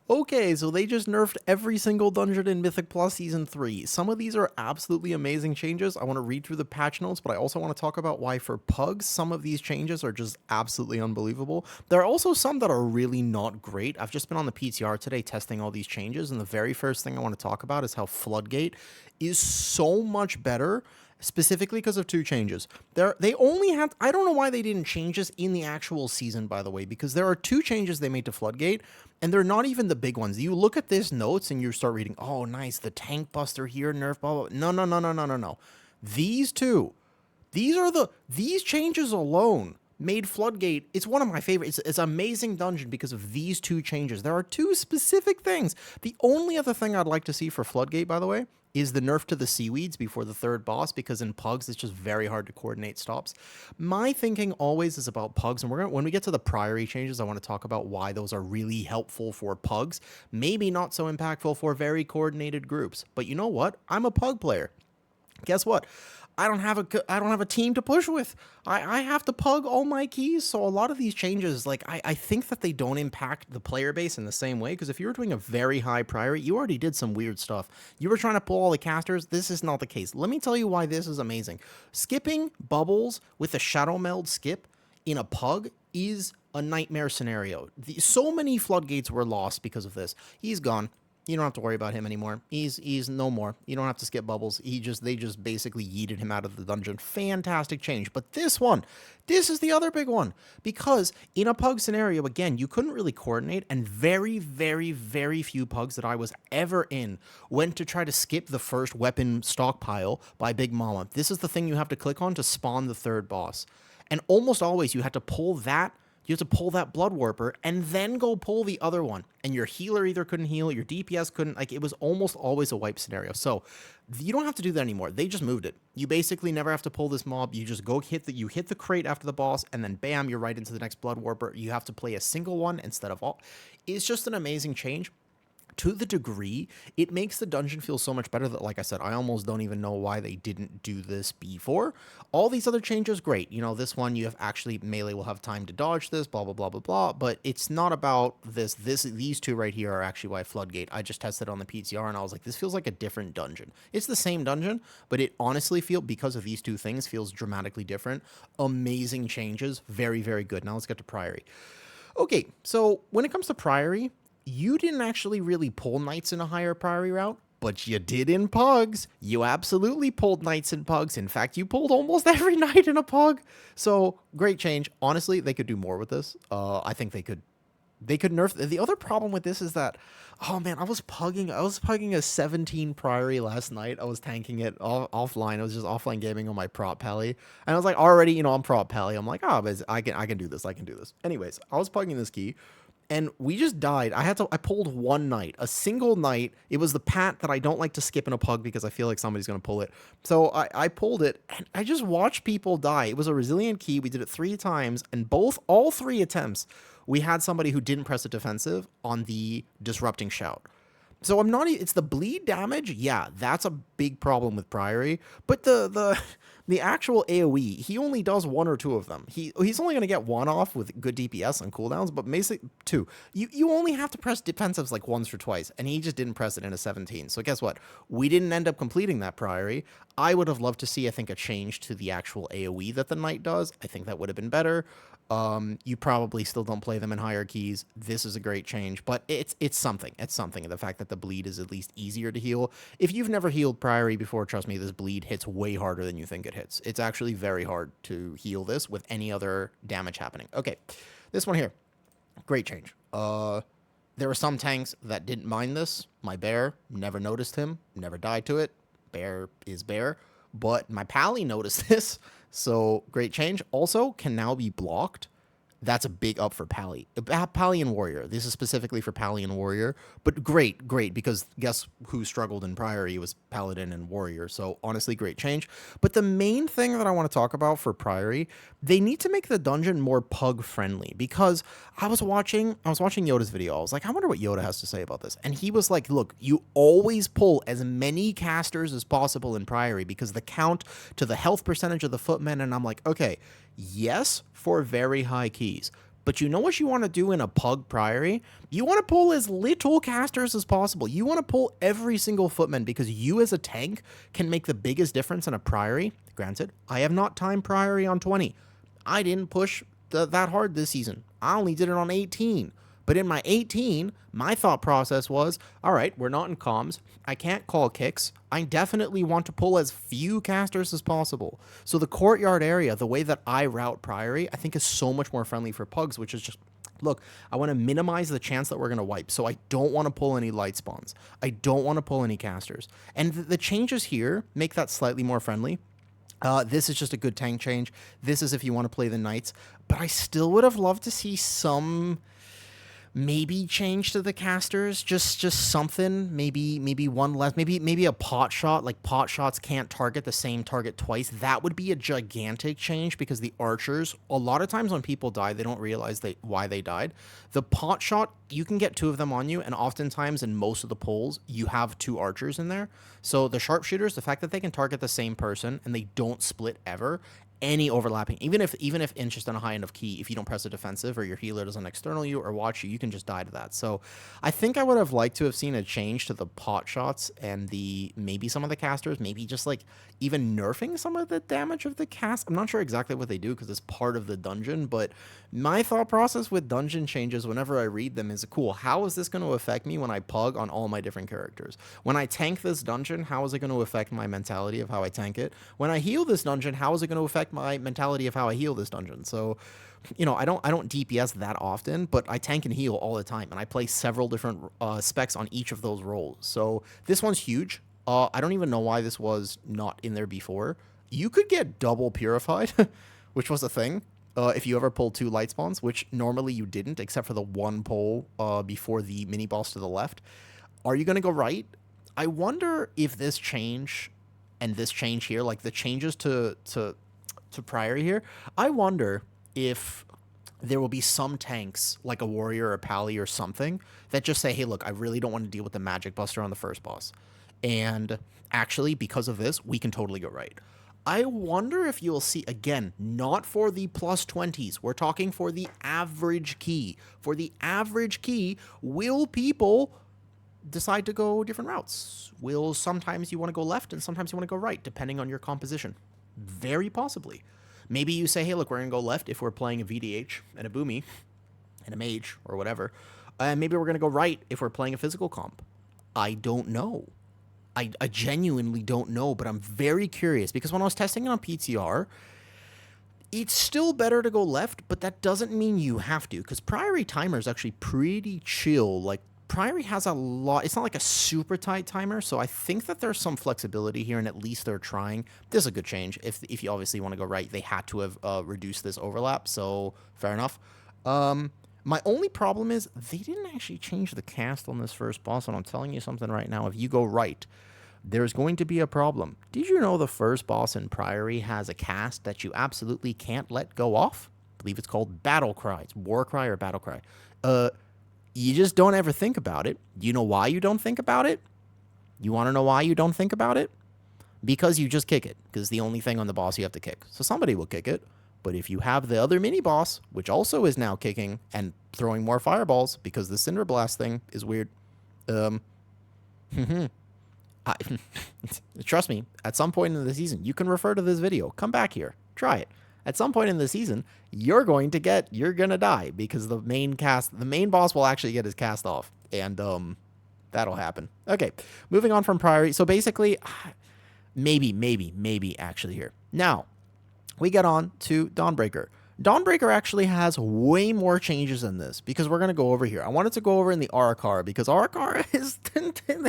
Okay, so they just nerfed every single dungeon in Mythic Plus Season 3. Some of these are absolutely amazing changes. I want to read through the patch notes, but I also want to talk about why for pugs, some of these changes are just absolutely unbelievable. There are also some that are really not great. I've just been on the PTR today testing all these changes, and the very first thing I want to talk about is how Floodgate is so much better specifically because of two changes. They only have, I don't know why they didn't change this in the actual season, by the way, because there are two changes they made to Floodgate, and they're not even the big ones. You look at this notes and you start reading, oh, nice, the tank buster here, nerf, blah, blah. No, no, no, no, no, no, no. These two, these changes alone made Floodgate, it's one of my favorites. It's an amazing dungeon because of these two changes. There are two specific things. The only other thing I'd like to see for Floodgate, by the way, is the nerf to the seaweeds before the third boss, because in pugs, it's just very hard to coordinate stops. My thinking always is about pugs, and when we get to the Priory changes, I want to talk about why those are really helpful for pugs, maybe not so impactful for very coordinated groups. But you know what? I'm a pug player. Guess what? I don't have a team to push with. I have to pug all my keys. So a lot of these changes, like I think that they don't impact the player base in the same way. Because if you were doing a very high Priory, you already did some weird stuff. You were trying to pull all the casters. This is not the case. Let me tell you why this is amazing. Skipping bubbles with a shadow meld skip in a pug is a nightmare scenario. So many floodgates were lost because of this. He's gone. You don't have to worry about him anymore. He's no more. You don't have to skip bubbles. They just basically yeeted him out of the dungeon. Fantastic change. But this is the other big one. Because in a pug scenario, again, you couldn't really coordinate, and very, very, very few pugs that I was ever in went to try to skip the first weapon stockpile by Big Mama. This is the thing you have to click on to spawn the third boss. And almost always you had to pull that. You have to pull that Blood Warper and then go pull the other one. And your healer either couldn't heal, your DPS couldn't. Like, it was almost always a wipe scenario. So you don't have to do that anymore. They just moved it. You basically never have to pull this mob. You just go hit the crate after the boss, and then bam, you're right into the next Blood Warper. You have to play a single one instead of all. It's just an amazing change. To the degree, it makes the dungeon feel so much better that, like I said, I almost don't even know why they didn't do this before. All these other changes, great. You know, this one, you have actually, melee will have time to dodge this, blah, blah, blah, blah, blah. But it's not about this. These two right here are actually why Floodgate. I just tested on the PTR, and I was like, this feels like a different dungeon. It's the same dungeon, but it honestly because of these two things, feels dramatically different. Amazing changes. Very, very good. Now let's get to Priory. Okay, so when it comes to Priory, you didn't actually really pull knights in a higher Priory route, but you did in pugs. You absolutely pulled knights in pugs. In fact, you pulled almost every knight in a pug. So great change. Honestly, they could do more with this. I think they could nerf. The other problem with this is that, oh man, I was pugging a 17 Priory last night. I was tanking it offline. I was just offline gaming on my prop pally, and I was like, already, I'm prop pally. I'm like, but I can do this. I can do this. Anyways, I was pugging this key. And we just died. I pulled one knight, a single knight. It was the pat that I don't like to skip in a pug because I feel like somebody's going to pull it. So I pulled it, and I just watched people die. It was a resilient key. We did it 3 times, and all 3 attempts, we had somebody who didn't press a defensive on the disrupting shout. So it's the bleed damage. Yeah, that's a big problem with Priory. But the actual AoE, he only does 1 or 2 of them. He's only going to get 1 off with good DPS and cooldowns, but basically 2. You only have to press defensives like once or twice, and he just didn't press it in a 17. So guess what? We didn't end up completing that Priory. I would have loved to see, I think, a change to the actual AoE that the knight does. I think that would have been better. You probably still don't play them in higher keys. This is a great change, but it's something. It's something. The fact that the bleed is at least easier to heal. If you've never healed Priory before, trust me, this bleed hits way harder than you think it hits. It's actually very hard to heal this with any other damage happening. Okay, this one here, great change. There were some tanks that didn't mind this. My bear, never noticed him, never died to it. Bear is bear, but my pally noticed this. So great change. Also can now be blocked. That's a big up for Pally. Pally and Warrior. This is specifically for Pally and Warrior. But great, because guess who struggled in Priory was Paladin and Warrior. So honestly, great change. But the main thing that I want to talk about for Priory, they need to make the dungeon more pug friendly. Because I was watching Yoda's video. I was like, I wonder what Yoda has to say about this. And he was like, look, you always pull as many casters as possible in Priory because the count to the health percentage of the footmen. And I'm like, okay, yes, for very high keys. But you know what you want to do in a Pug Priory? You want to pull as little casters as possible. You want to pull every single footman because you as a tank can make the biggest difference in a Priory. Granted, I have not timed Priory on 20. I didn't push that hard this season. I only did it on 18. But in my 18, my thought process was, all right, we're not in comms. I can't call kicks. I definitely want to pull as few casters as possible. So the courtyard area, the way that I route Priory, I think is so much more friendly for pugs, which is just, look, I want to minimize the chance that we're going to wipe. So I don't want to pull any light spawns. I don't want to pull any casters. And the changes here make that slightly more friendly. This is just a good tank change. This is if you want to play the knights. But I still would have loved to see some maybe change to the casters, just something, maybe one less, maybe a pot shot, like pot shots can't target the same target twice. That would be a gigantic change because the archers, a lot of times when people die, they don't realize why they died. The pot shot, you can get 2 of them on you, and oftentimes in most of the pulls, you have 2 archers in there. So the sharpshooters, the fact that they can target the same person and they don't split ever, any overlapping, even if it's just on a high enough key, if you don't press a defensive or your healer doesn't external you or watch you, you can just die to that. So I think I would have liked to have seen a change to the pot shots and maybe some of the casters, maybe just like even nerfing some of the damage of the cast. I'm not sure exactly what they do because it's part of the dungeon, but my thought process with dungeon changes whenever I read them is, cool, how is this going to affect me when I pug on all my different characters? When I tank this dungeon, how is it going to affect my mentality of how I tank it? When I heal this dungeon, how is it going to affect my mentality of how I heal this dungeon? So, you know, I don't DPS that often, but I tank and heal all the time, and I play several different specs on each of those roles. So this one's huge. I don't even know why this was not in there before. You could get double purified, which was a thing. If you ever pulled 2 light spawns, which normally you didn't, except for the one pull before the mini boss to the left. Are you going to go right? I wonder if this change and this change here, like the changes to Priory here, I wonder if there will be some tanks, like a warrior or a pally or something, that just say, hey, look, I really don't want to deal with the magic buster on the first boss. And actually, because of this, we can totally go right. I wonder if you'll see, again, not for the plus 20s. We're talking for the average key. For the average key, will people decide to go different routes? Will sometimes you want to go left and sometimes you want to go right, depending on your composition? Very possibly. Maybe you say, hey, look, we're going to go left if we're playing a VDH and a Boomy and a Mage or whatever. And maybe we're going to go right if we're playing a physical comp. I don't know. I genuinely don't know, but I'm very curious because when I was testing it on PTR, it's still better to go left, but that doesn't mean you have to because Priory timer is actually pretty chill. Like, Priory has a lot. It's not like a super tight timer, so I think that there's some flexibility here, and at least they're trying. This is a good change. If you obviously want to go right, they had to have reduced this overlap, so fair enough. My only problem is they didn't actually change the cast on this first boss, and I'm telling you something right now. If you go right, there's going to be a problem. Did you know the first boss in Priory has a cast that you absolutely can't let go off? I believe it's called Battle Cry. It's War Cry or Battle Cry. You just don't ever think about it. Do you know why you don't think about it? You want to know why you don't think about it? Because you just kick it. Because it's the only thing on the boss you have to kick. So somebody will kick it. But if you have the other mini boss, which also is now kicking and throwing more fireballs because the Cinder Blast thing is weird. Trust me, at some point in the season, you can refer to this video. Come back here. Try it. At some point in the season, you're going to die because the main boss will actually get his cast off. And that'll happen. Okay, moving on from Priory. So basically, maybe actually here. Now, we get on to Dawnbreaker. Dawnbreaker actually has way more changes than this because we're going to go over here. I wanted to go over in the Aracara because Aracara is,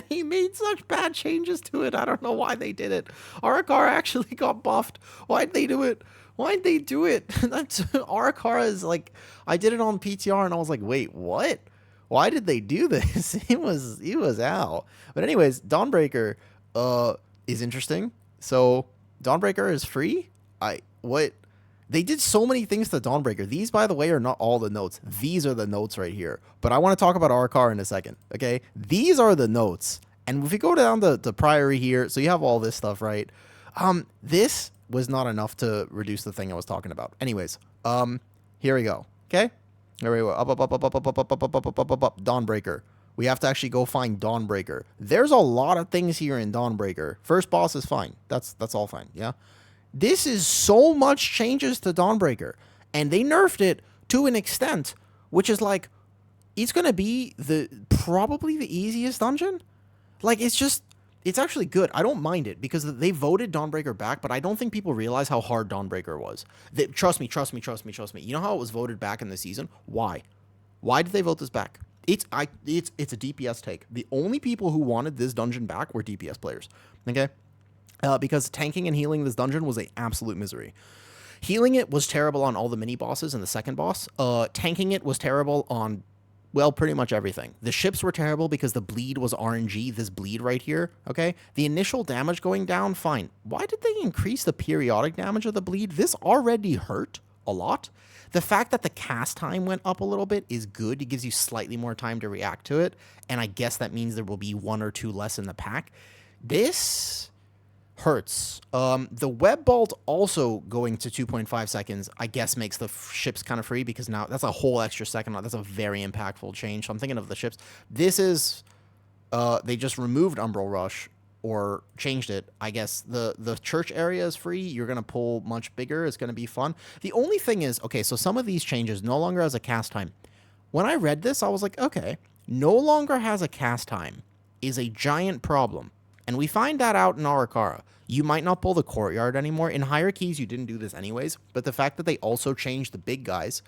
they made such bad changes to it. I don't know why they did it. Aracara actually got buffed. Why'd they do it? Why'd they do it? Aracara is like, I did it on PTR and I was like, wait, what? Why did they do this? It was out. But anyways, Dawnbreaker is interesting. So Dawnbreaker is free. They did so many things to Dawnbreaker. These, by the way, are not all the notes. These are the notes right here. But I want to talk about Aracara in a second, okay? These are the notes. And if you go down the Priory here, so you have all this stuff, right? This was not enough to reduce the thing I was talking about. Anyways, here we go, okay? There we go. Up. Dawnbreaker. We have to actually go find Dawnbreaker. There's a lot of things here in Dawnbreaker. First boss is fine. That's all fine. Yeah. This is so much changes to Dawnbreaker, and they nerfed it to an extent, which is like, it's gonna be probably the easiest dungeon. Like, it's actually good. I don't mind it because they voted Dawnbreaker back, but I don't think people realize how hard Dawnbreaker was. Trust me. You know how it was voted back in the season? Why? Why did they vote this back? It's a DPS take. The only people who wanted this dungeon back were DPS players. Okay? Because tanking and healing this dungeon was an absolute misery. Healing it was terrible on all the mini bosses and the second boss. Tanking it was terrible on, well, pretty much everything. The ships were terrible because the bleed was RNG, this bleed right here, okay? The initial damage going down, fine. Why did they increase the periodic damage of the bleed? This already hurt a lot. The fact that the cast time went up a little bit is good. It gives you slightly more time to react to it, and I guess that means there will be 1 or 2 less in the pack. This hurts. The web bolt also going to 2.5 seconds, I guess, makes the ships kind of free because now that's a whole extra second. That's a very impactful change. So I'm thinking of the ships. This is, they just removed Umbral Rush or changed it. I guess the church area is free. You're going to pull much bigger. It's going to be fun. The only thing is, okay, so some of these changes no longer has a cast time. When I read this, I was like, okay, no longer has a cast time is a giant problem. And we find that out in Aracara. You might not pull the courtyard anymore. In higher keys, you didn't do this anyways. But the fact that they also changed the big guys,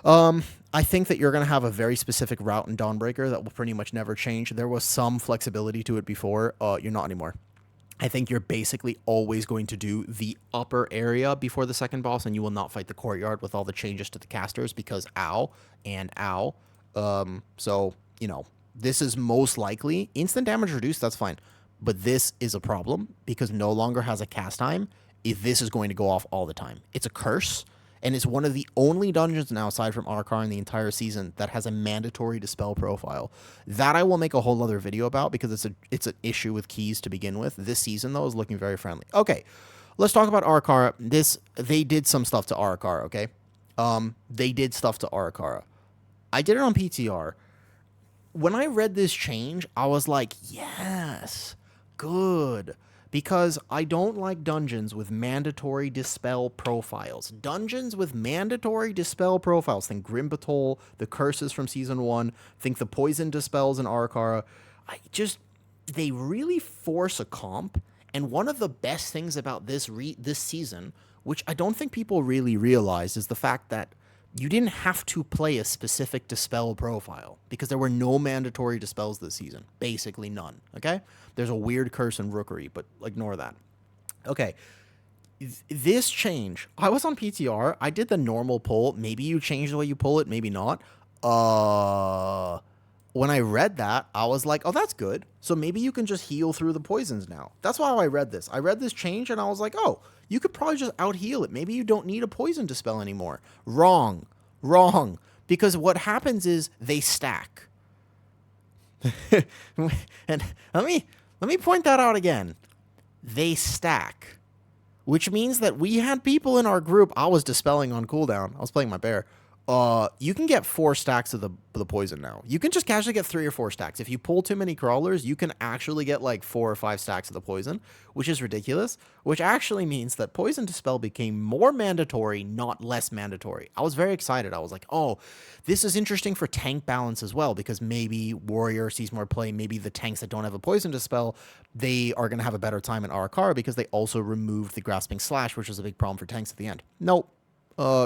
I think that you're going to have a very specific route in Dawnbreaker that will pretty much never change. There was some flexibility to it before. You're not anymore. I think you're basically always going to do the upper area before the second boss, and you will not fight the courtyard with all the changes to the casters because ow and ow. So, you know, this is most likely instant damage reduced. That's fine. But this is a problem because no longer has a cast time. If this is going to go off all the time. It's a curse, and it's one of the only dungeons now, aside from Aracara in the entire season, that has a mandatory dispel profile. That I will make a whole other video about because it's an issue with keys to begin with. This season, though, is looking very friendly. Okay, let's talk about Aracara. They did some stuff to Aracara, okay? They did stuff to Aracara. I did it on PTR. When I read this change, I was like, yes, good, because I don't like dungeons with mandatory dispel profiles. Dungeons with mandatory dispel profiles. Think Grim Patrol, the curses from season 1. Think the poison dispels in Aracara. They really force a comp. And one of the best things about this season, which I don't think people really realize, is the fact that you didn't have to play a specific dispel profile because there were no mandatory dispels this season. Basically none, okay? There's a weird curse in Rookery, but ignore that. Okay, this change, I was on PTR. I did the normal pull. Maybe you change the way you pull it, maybe not. When I read that, I was like, oh, that's good. So maybe you can just heal through the poisons now. That's why I read this. I read this change and I was like, oh, you could probably just out heal it. Maybe you don't need a poison dispel anymore. Wrong. Because what happens is they stack. And let me point that out again. They stack. Which means that we had people in our group, I was dispelling on cooldown. I was playing my bear. You can get 4 stacks of the poison now. You can just casually get 3 or 4 stacks. If you pull too many crawlers, you can actually get like 4 or 5 stacks of the poison, which is ridiculous, which actually means that poison dispel became more mandatory, not less mandatory. I was very excited. I was like, oh, this is interesting for tank balance as well, because maybe warrior sees more play. Maybe the tanks that don't have a poison dispel, they are going to have a better time in Aracara because they also removed the grasping slash, which was a big problem for tanks at the end. Nope.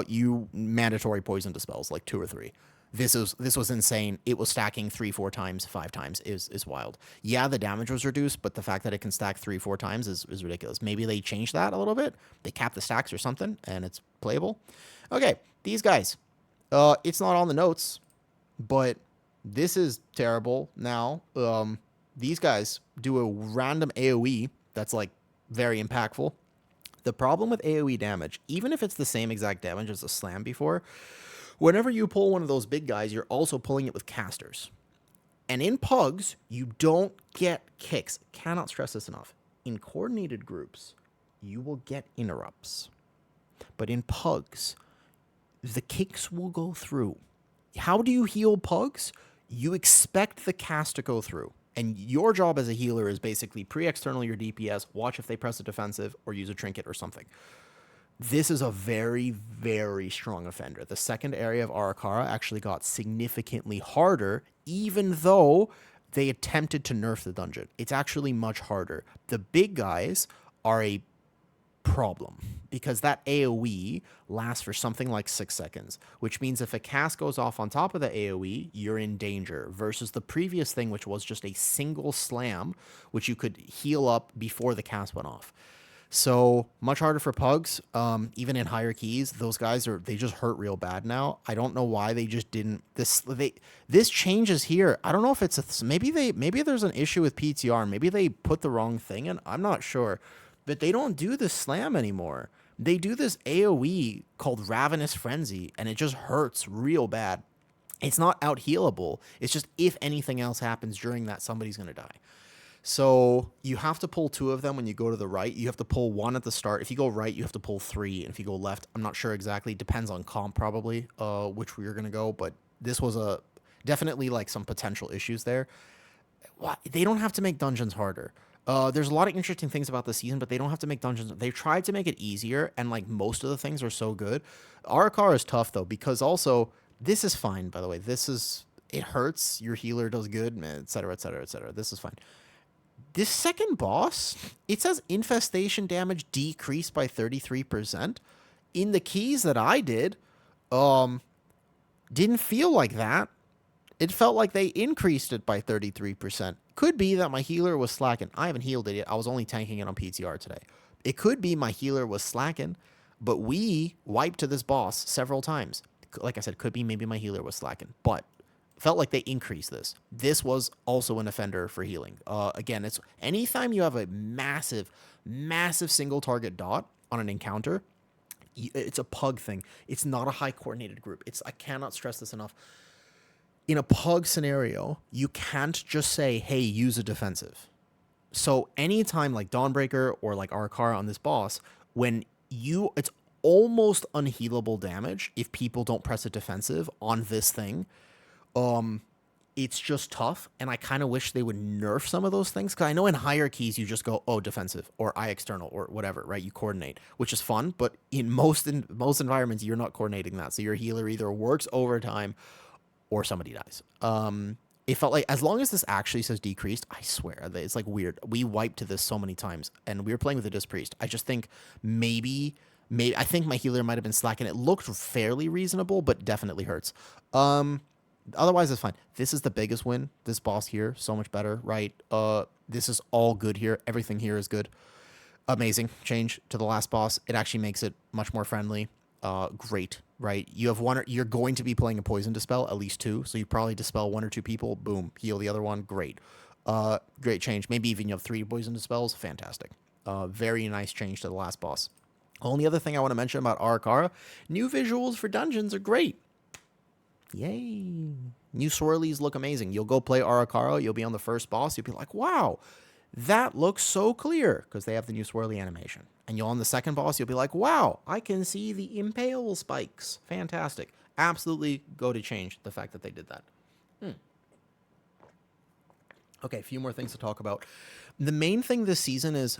You mandatory poison dispels, like 2 or 3. This was insane. It was stacking 3, 4 times, 5 times is wild. Yeah, the damage was reduced, but the fact that it can stack 3, 4 times is ridiculous. Maybe they changed that a little bit. They capped the stacks or something, and it's playable. Okay, these guys. It's not on the notes, but this is terrible now. These guys do a random AoE that's like very impactful. The problem with AoE damage, even if it's the same exact damage as the slam before, whenever you pull one of those big guys, you're also pulling it with casters. And in pugs, you don't get kicks. Cannot stress this enough. In coordinated groups, you will get interrupts. But in pugs, the kicks will go through. How do you heal pugs? You expect the cast to go through. And your job as a healer is basically pre-external your DPS, watch if they press a defensive, or use a trinket or something. This is a very, very strong offender. The second area of Aracara actually got significantly harder, even though they attempted to nerf the dungeon. It's actually much harder. The big guys are a problem because that AoE lasts for something like 6 seconds, which means if a cast goes off on top of the AoE, you're in danger versus the previous thing, which was just a single slam, which you could heal up before the cast went off. So much harder for pugs. Even in higher keys, those guys they just hurt real bad now. I don't know why they just didn't. This changes here. I don't know if it's maybe there's an issue with PTR. Maybe they put the wrong thing in. I'm not sure, but they don't do the slam anymore. They do this AOE called Ravenous Frenzy, and it just hurts real bad. It's not out healable. It's just if anything else happens during that, somebody's gonna die. So you have to pull 2 of them when you go to the right. You have to pull 1 at the start. If you go right, you have to pull 3. And if you go left, I'm not sure exactly. Depends on comp probably, which we're going to go. But this was definitely like some potential issues there. They don't have to make dungeons harder. There's a lot of interesting things about the season, but they don't have to make dungeons. They've tried to make it easier, and like most of the things are so good. Aracara is tough though, because also this is fine, by the way. It hurts. Your healer does good, et cetera, et cetera, et cetera. This is fine. This second boss, it says infestation damage decreased by 33%. In the keys that I did, didn't feel like that. It felt like they increased it by 33%. Could be that my healer was slacking. I haven't healed it yet. I was only tanking it on PTR today. It could be my healer was slacking, but we wiped to this boss several times. Like I said, could be maybe my healer was slacking, but felt like they increased this. This was also an offender for healing. Again, it's anytime you have a massive single target dot on an encounter, it's a pug thing. It's not a high coordinated group. I cannot stress this enough. In a pug scenario, you can't just say, hey, use a defensive. So anytime like Dawnbreaker or like Aracara on this boss, it's almost unhealable damage if people don't press a defensive on this thing. It's just tough, and I kind of wish they would nerf some of those things, because I know in higher keys you just go, oh, defensive, or I external, or whatever, right? You coordinate, which is fun, but in most environments, you're not coordinating that, so your healer either works overtime or somebody dies. It felt like, as long as this actually says decreased, I swear, it's like weird. We wiped to this so many times, and we were playing with a Disc Priest. I just think maybe I think my healer might have been slacking. It looked fairly reasonable, but definitely hurts. Otherwise, it's fine. This is the biggest win. This boss here, so much better, right? This is all good here. Everything here is good. Amazing change to the last boss. It actually makes it much more friendly. Great, right? You have you're going to be playing a poison dispel, at least 2. So you probably dispel 1 or 2 people. Boom, heal the other one. Great. Great change. Maybe even you have 3 poison dispels. Fantastic. Very nice change to the last boss. Only other thing I want to mention about Aracara, new visuals for dungeons are great. Yay. New swirlies look amazing. You'll go play Aracara, you'll be on the first boss, you'll be like, wow, that looks so clear, because they have the new swirly animation. And you'll on the second boss, you'll be like, wow, I can see the impale spikes. Fantastic. Absolutely go to change the fact that they did that. Okay, a few more things to talk about. The main thing this season is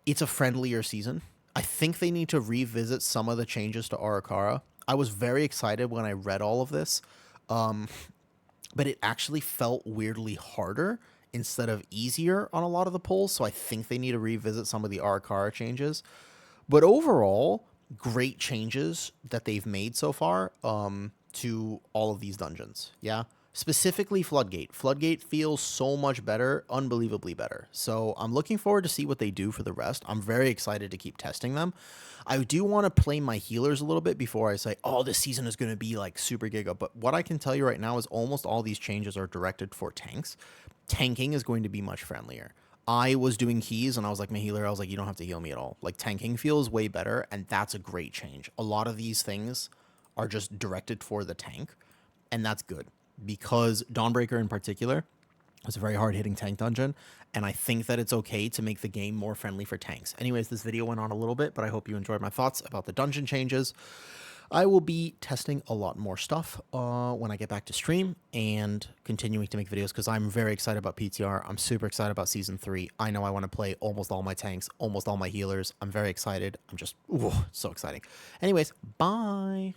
it's a friendlier season. I think they need to revisit some of the changes to Aracara. I was very excited when I read all of this, but it actually felt weirdly harder instead of easier on a lot of the pulls, so I think they need to revisit some of the Aracara changes. But overall, great changes that they've made so far to all of these dungeons, yeah? Specifically Floodgate. Floodgate feels so much better, unbelievably better. So I'm looking forward to see what they do for the rest. I'm very excited to keep testing them. I do want to play my healers a little bit before I say, oh, this season is going to be like super giga. But what I can tell you right now is almost all these changes are directed for tanks. Tanking is going to be much friendlier. I was doing keys and I was like, my healer, I was like, you don't have to heal me at all. Like, tanking feels way better, and that's a great change. A lot of these things are just directed for the tank, and that's good. Because Dawnbreaker in particular is a very hard-hitting tank dungeon, and I think that it's okay to make the game more friendly for tanks. Anyways, this video went on a little bit, but I hope you enjoyed my thoughts about the dungeon changes. I will be testing a lot more stuff when I get back to stream and continuing to make videos because I'm very excited about PTR. I'm super excited about Season 3. I know I want to play almost all my tanks, almost all my healers. I'm very excited. I'm just, ooh, so exciting. Anyways, bye.